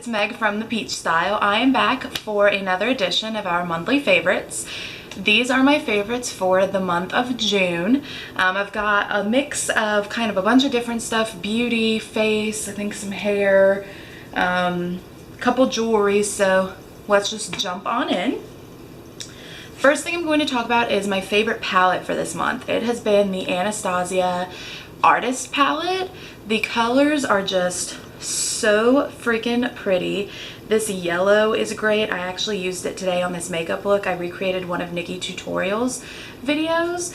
it's Meg from the Peach Style. I am back for another edition of our monthly favorites. These are my favorites for the month of June. I've got a mix of kind of a bunch of different stuff, beauty, face, I think some hair, couple jewelry, so let's just jump on in. First thing I'm going to talk about is my favorite palette for this month. It has been the Anastasia Artist Palette. The colors are just so freaking pretty. This yellow is great. I actually used it today on this makeup look. I recreated one of Nikki Tutorial's videos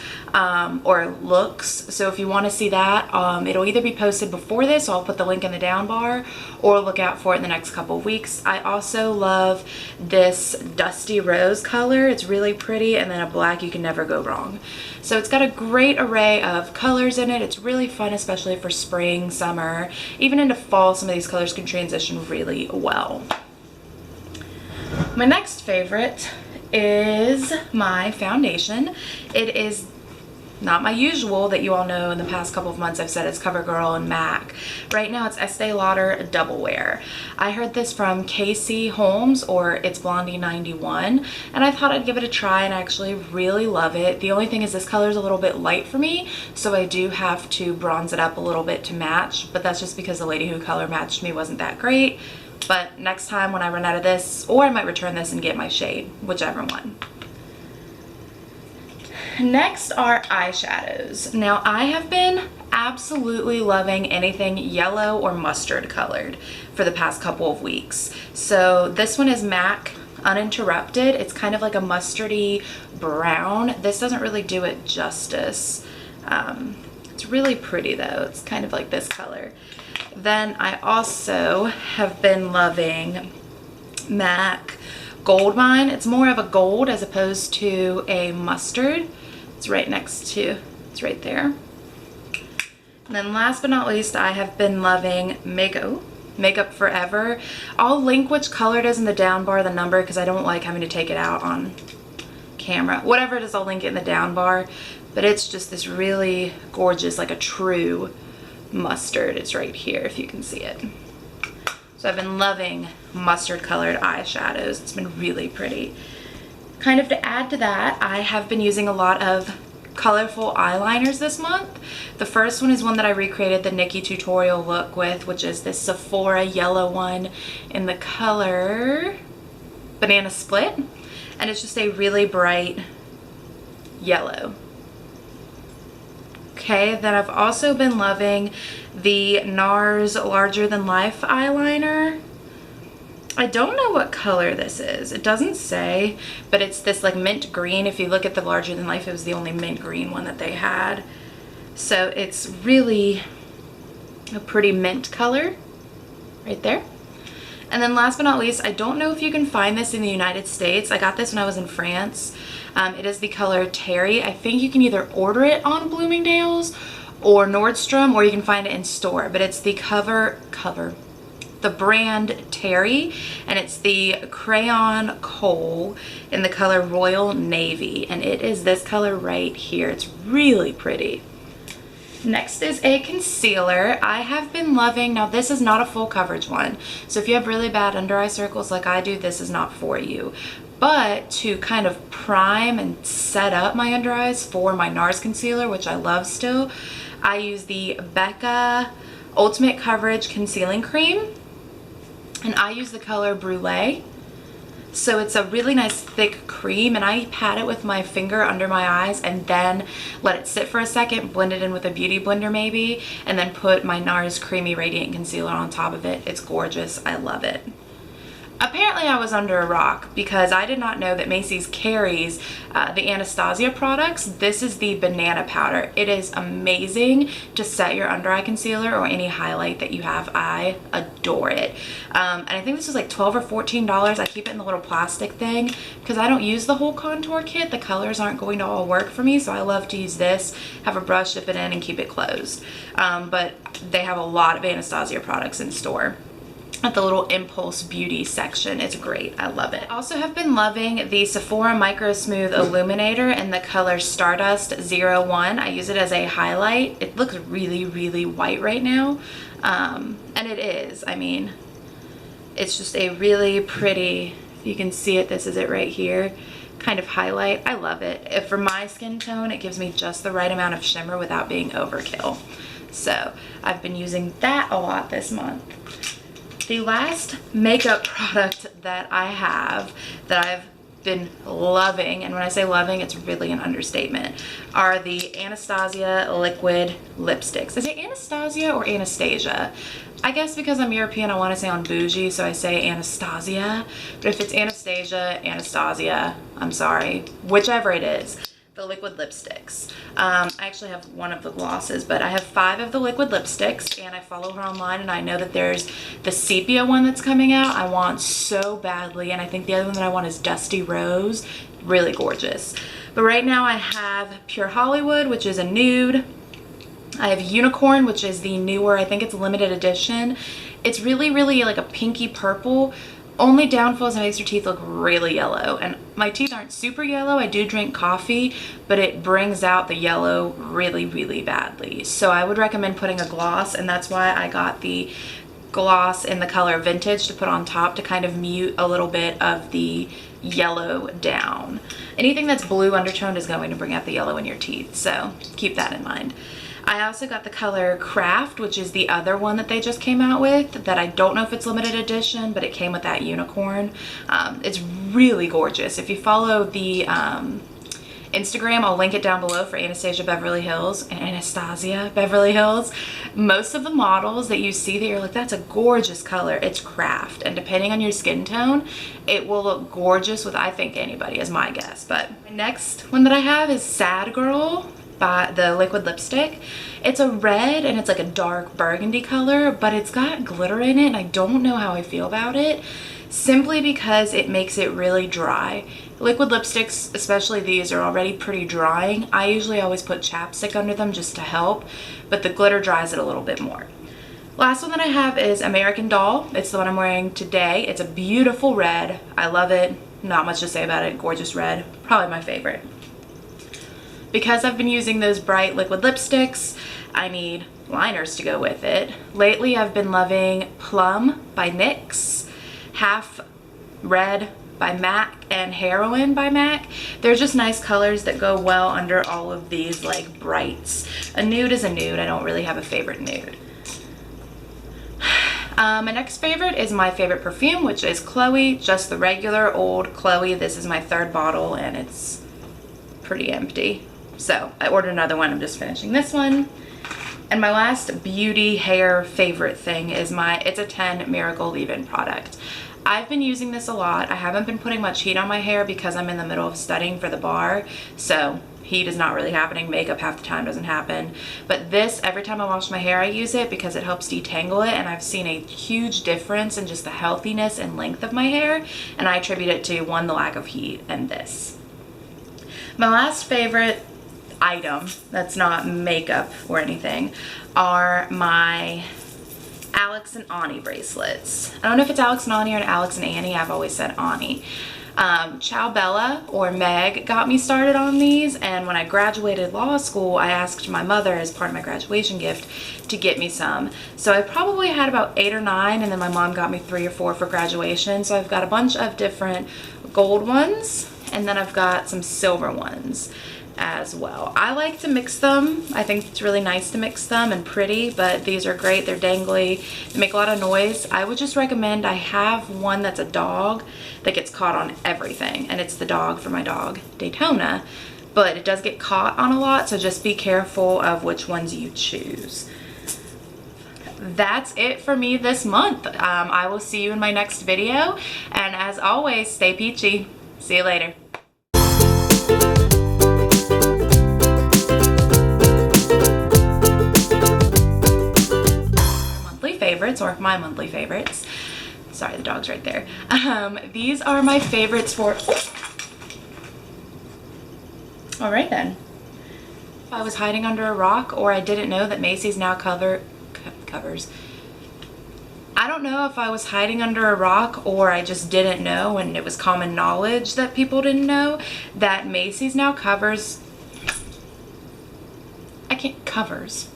or looks, so if you want to see that, it'll either be posted before this, so I'll put the link in the down bar, or look out for it in the next couple of weeks. I also love this dusty rose color. It's really pretty, and then a black, you can never go wrong. So it's got a great array of colors in it. It's really fun, especially for spring, summer, even into fall. Some of these colors can transition really well. My next favorite is my foundation. It is not my usual that you all know in the past couple of months I've said it's CoverGirl and MAC. Right now it's Estee Lauder Double Wear. I heard this from Casey Holmes, or It's Blondie 91, and I thought I'd give it a try, and I actually really love it. The only thing is this color is a little bit light for me, so I do have to bronze it up a little bit to match, but that's just because the lady who color matched me wasn't that great. But next time when I run out of this, or I might return this and get my shade, whichever one. Next are eyeshadows. Now I have been absolutely loving anything yellow or mustard colored for the past couple of weeks. So this one is MAC Uninterrupted. It's kind of like a mustardy brown. This doesn't really do it justice. It's really pretty though. It's kind of like this color. Then I also have been loving MAC Goldmine. It's more of a gold as opposed to a mustard. It's right next to, it's right there. And then last but not least, I have been loving Makeup Forever. I'll link which color it is in the down bar, the number, because I don't like having to take it out on camera. Whatever it is, I'll link it in the down bar. But it's just this really gorgeous, like a true mustard. It's right here if you can see it. So I've been loving mustard colored eyeshadows. It's been really pretty. Kind of to add to that, I have been using a lot of colorful eyeliners this month. The first one is one that I recreated the Nikki Tutorial look with, which is this Sephora yellow one in the color Banana Split, and it's just a really bright yellow. Okay, then I've also been loving the NARS Larger Than Life eyeliner. I don't know what color this is. It doesn't say, but it's this like mint green. If you look at the Larger Than Life, it was the only mint green one that they had. So it's really a pretty mint color right there. And then last but not least, I don't know if you can find this in the United States. I got this when I was in France. It is the color Terry. I think you can either order it on Bloomingdale's or Nordstrom, or you can find it in store. But it's the the brand Terry, and it's the Crayon Kohl in the color Royal Navy. And it is this color right here. It's really pretty. Next is a concealer. I have been loving, now this is not a full coverage one, so if you have really bad under eye circles like I do, this is not for you. But to kind of prime and set up my under eyes for my NARS concealer, which I love still, I use the Becca Ultimate Coverage Concealing Cream, and I use the color Brûlée. So it's a really nice thick cream, and I pat it with my finger under my eyes and then let it sit for a second, blend it in with a beauty blender maybe, and then put my NARS Creamy Radiant Concealer on top of it. It's gorgeous. I love it. Apparently I was under a rock because I did not know that Macy's carries the Anastasia products. This is the banana powder. It is amazing to set your under eye concealer or any highlight that you have. I adore it. And I think this was like $12 or $14. I keep it in the little plastic thing because I don't use the whole contour kit. The colors aren't going to all work for me, so I love to use this, have a brush, dip it in, and keep it closed. But they have a lot of Anastasia products in store at the little Impulse Beauty section. It's great. I love it. I also have been loving the Sephora Micro Smooth Illuminator in the color Stardust 01. I use it as a highlight. It looks really, really white right now. And it is. I mean, It's just a really pretty, if you can see it, this is it right here, kind of highlight. I love it. For my skin tone, it gives me just the right amount of shimmer without being overkill. So I've been using that a lot this month. The last makeup product that I have that I've been loving, and when I say loving, it's really an understatement, are the Anastasia liquid lipsticks. Is it Anastasia or Anastasia? I guess because I'm European, I want to say on bougie, so I say Anastasia. But if it's Anastasia, Anastasia, I'm sorry, whichever it is. The liquid lipsticks. I actually have one of the glosses, but I have 5 of the liquid lipsticks, and I follow her online, and I know that there's the sepia one that's coming out. I want so badly, and I think the other one that I want is Dusty Rose. Really gorgeous. But right now I have Pure Hollywood, which is a nude. I have Unicorn, which is the newer, I think it's limited edition. It's really, really like a pinky purple. Only downfall is it makes your teeth look really yellow, and my teeth aren't super yellow. I do drink coffee, but it brings out the yellow really, really badly. So I would recommend putting a gloss, and that's why I got the gloss in the color Vintage to put on top to kind of mute a little bit of the yellow down. Anything that's blue undertoned is going to bring out the yellow in your teeth, so keep that in mind. I also got the color Craft, which is the other one that they just came out with, that I don't know if it's limited edition, but it came with that unicorn. It's really gorgeous. If you follow the Instagram, I'll link it down below, for Anastasia Beverly Hills, Anastasia Beverly Hills. Most of the models that you see that you're like, that's a gorgeous color, it's Craft. And depending on your skin tone, it will look gorgeous with, I think, anybody, is my guess. But the next one that I have is Sad Girl by the liquid lipstick. It's a red and it's like a dark burgundy color, but it's got glitter in it, and I don't know how I feel about it, simply because it makes it really dry. Liquid lipsticks, especially these, are already pretty drying. I usually always put chapstick under them just to help, but the glitter dries it a little bit more. Last one that I have is American Doll. It's the one I'm wearing today. It's a beautiful red. I love it. Not much to say about it. Gorgeous red. Probably my favorite. Because I've been using those bright liquid lipsticks, I need liners to go with it. Lately I've been loving Plum by NYX, Half Red by MAC, and Heroine by MAC. They're just nice colors that go well under all of these like brights. A nude is a nude. I don't really have a favorite nude. My next favorite is my favorite perfume, which is Chloe, just the regular old Chloe. This is my 3rd bottle and it's pretty empty. So I ordered another one. I'm just finishing this one. And my last beauty hair favorite thing is It's a 10 Miracle Leave-In product. I've been using this a lot. I haven't been putting much heat on my hair because I'm in the middle of studying for the bar. So heat is not really happening. Makeup half the time doesn't happen. But this, every time I wash my hair, I use it because it helps detangle it. And I've seen a huge difference in just the healthiness and length of my hair. And I attribute it to, 1, the lack of heat, and this. My last favorite item that's not makeup or anything are my Alex and Ani bracelets. I don't know if it's Alex and Ani or an Alex and Annie. I've always said Ani. Ciao Bella, or Meg, got me started on these, and when I graduated law school, I asked my mother as part of my graduation gift to get me some. So I probably had about 8 or 9, and then my mom got me 3 or 4 for graduation. So I've got a bunch of different gold ones, and then I've got some silver ones as well. I like to mix them. I think it's really nice to mix them and pretty, but these are great. They're dangly. They make a lot of noise. I would just recommend, I have one that's a dog that gets caught on everything, and it's the dog for my dog, Daytona, but it does get caught on a lot, so just be careful of which ones you choose. That's it for me this month. I will see you in my next video, and as always, stay peachy. See you later. Favorites, or my monthly favorites. Sorry, the dog's right there. These are my favorites for... Alright then. If I was hiding under a rock, or I didn't know that Macy's now covers. I don't know if I was hiding under a rock, or I just didn't know, and it was common knowledge that people didn't know, that Macy's now covers... covers.